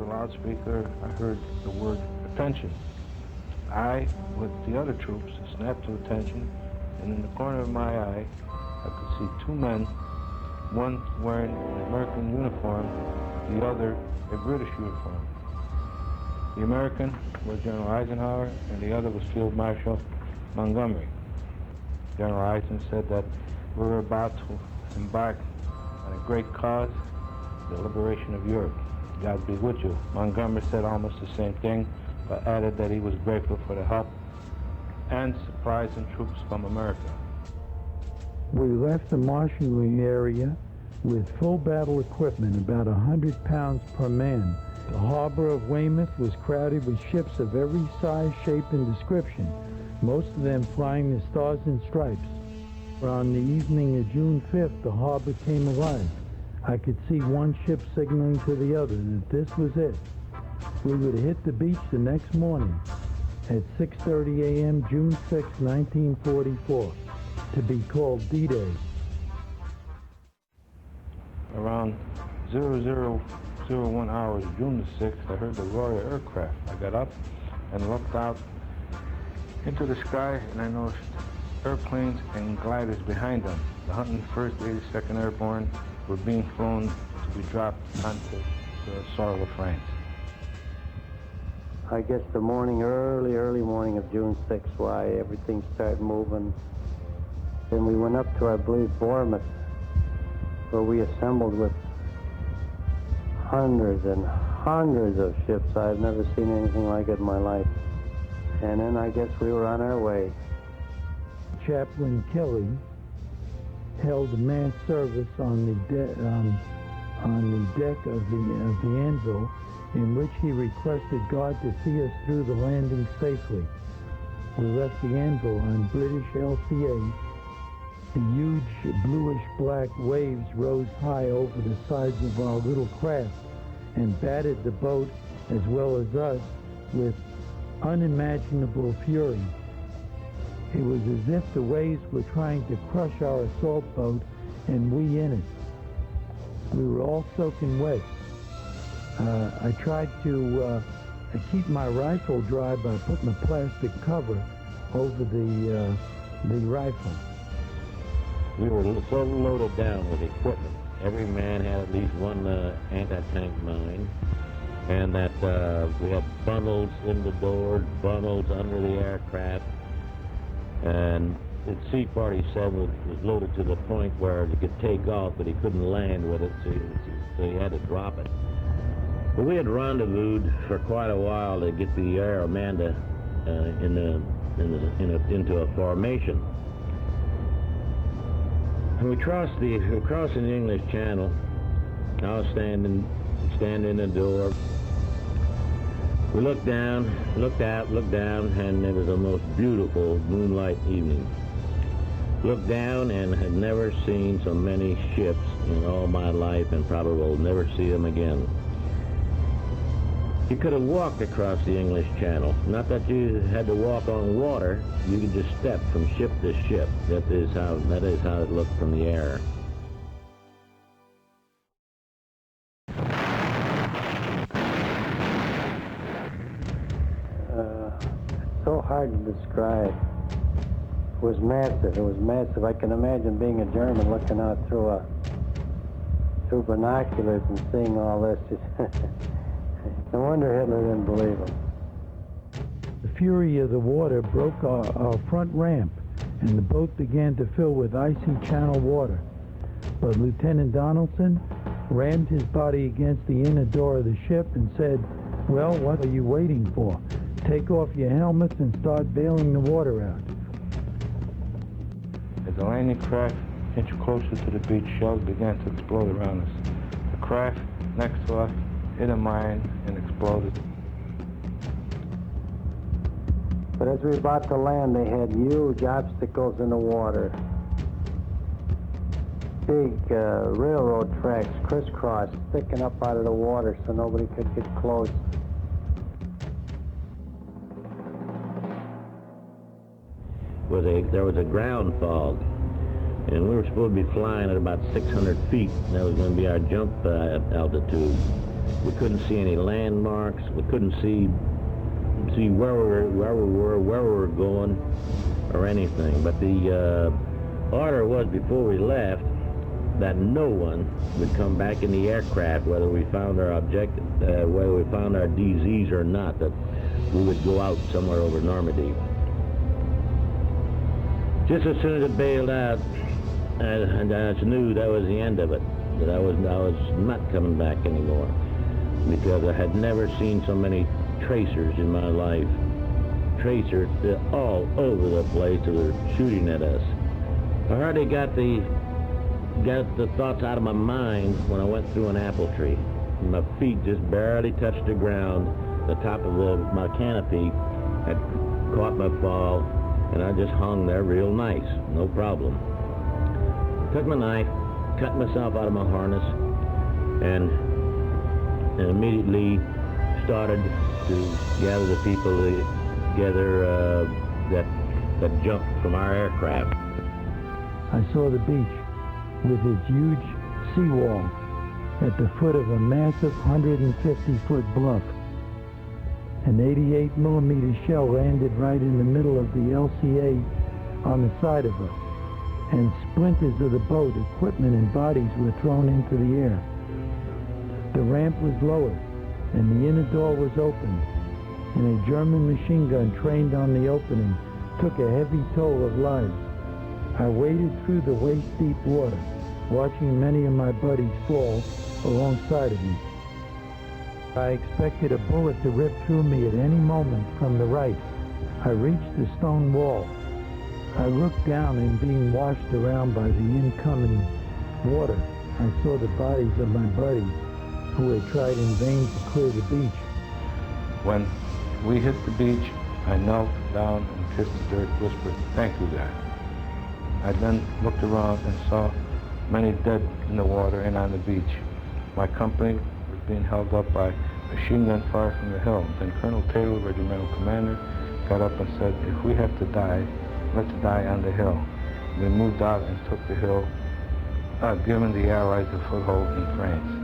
the loudspeaker, I heard the word attention. I, with the other troops, snapped to attention, and in the corner of my eye, I could see two men, one wearing an American uniform, the other a British uniform. The American was General Eisenhower, and the other was Field Marshal Montgomery. General Eisenhower said that we were about to embark on a great cause, the liberation of Europe. God be with you. Montgomery said almost the same thing, but added that he was grateful for the help and surprising troops from America. We left the marshalling area with full battle equipment, about 100 pounds per man. The harbor of Weymouth was crowded with ships of every size, shape, and description, most of them flying the Stars and Stripes. On the evening of June 5th, the harbor came alive. I could see one ship signaling to the other that this was it. We would hit the beach the next morning at 6:30 a.m., June 6, 1944, to be called D-Day. Around 0001 hours, June the 6th, I heard the roar of aircraft. I got up and looked out into the sky, and I noticed airplanes and gliders behind them. The 101st, 82nd Airborne were being flown to be dropped onto the soil of France. I guess the morning, early morning of June 6th, why everything started moving. Then we went up to, I believe, Bournemouth, where we assembled with hundreds and hundreds of ships. I've never seen anything like it in my life. And then I guess we were on our way. Chaplain Kelly held a mass service on the deck of the Anvil, in which he requested God to see us through the landing safely. We left the Anvil on British LCA. The huge bluish-black waves rose high over the sides of our little craft and battered the boat, as well as us, with unimaginable fury. It was as if the waves were trying to crush our assault boat and we in it. We were all soaking wet. I tried to keep my rifle dry by putting a plastic cover over the rifle. We were so loaded down with equipment. Every man had at least one anti-tank mine, and that we had funnels in the doors, funnels under the aircraft, and the C-47 was loaded to the point where he could take off, but he couldn't land with it, so he had to drop it. But we had rendezvoused for quite a while to get the Air Amanda into a formation. And we crossed the English Channel. I was standing in the door. We looked down, looked down, and it was the most beautiful moonlight evening. Looked down and had never seen so many ships in all my life, and probably will never see them again. You could have walked across the English Channel. Not that you had to walk on water. You could just step from ship to ship. That is how it looked from the air. It's so hard to describe. It was massive. It was massive. I can imagine being a German looking out through binoculars and seeing all this. No wonder Hitler didn't believe him. The fury of the water broke our front ramp, and the boat began to fill with icy channel water. But Lieutenant Donaldson rammed his body against the inner door of the ship and said, "Well, what are you waiting for? Take off your helmets and start bailing the water out." As the landing craft inched closer to the beach, shells began to explode around us. The craft next to us hit a mine and exploded. But as we were about to land, they had huge obstacles in the water. Big railroad tracks crisscross, sticking up out of the water so nobody could get close. There was a ground fog, and we were supposed to be flying at about 600 feet. That was going to be our jump altitude. We couldn't see any landmarks. We couldn't see where we were going, or anything. But the order was before we left that no one would come back in the aircraft, whether we found our objective, whether we found our DZs or not. That we would go out somewhere over Normandy. Just as soon as it bailed out, I knew that was the end of it. That I was not coming back anymore, because I had never seen so many tracers in my life. Tracers all over the place that were shooting at us. I hardly got the thoughts out of my mind when I went through an apple tree. My feet just barely touched the ground. The top of my canopy had caught my fall, and I just hung there real nice, no problem. Took my knife, cut myself out of my harness, and immediately started to gather the people together that jumped from our aircraft. I saw the beach with its huge seawall at the foot of a massive 150-foot bluff. An 88-millimeter shell landed right in the middle of the LCA on the side of us, and splinters of the boat, equipment, and bodies were thrown into the air. The ramp was lowered, and the inner door was open, and a German machine gun trained on the opening took a heavy toll of lives. I waded through the waist-deep water, watching many of my buddies fall alongside of me. I expected a bullet to rip through me at any moment from the right. I reached the stone wall. I looked down, and being washed around by the incoming water, I saw the bodies of my buddies who had tried in vain to clear the beach. When we hit the beach, I knelt down and kissed the dirt, whispered, "Thank you, God." I then looked around and saw many dead in the water and on the beach. My company was being held up by machine gun fire from the hill. Then Colonel Taylor, regimental commander, got up and said, "If we have to die, let's die on the hill." We moved out and took the hill, giving the Allies a foothold in France.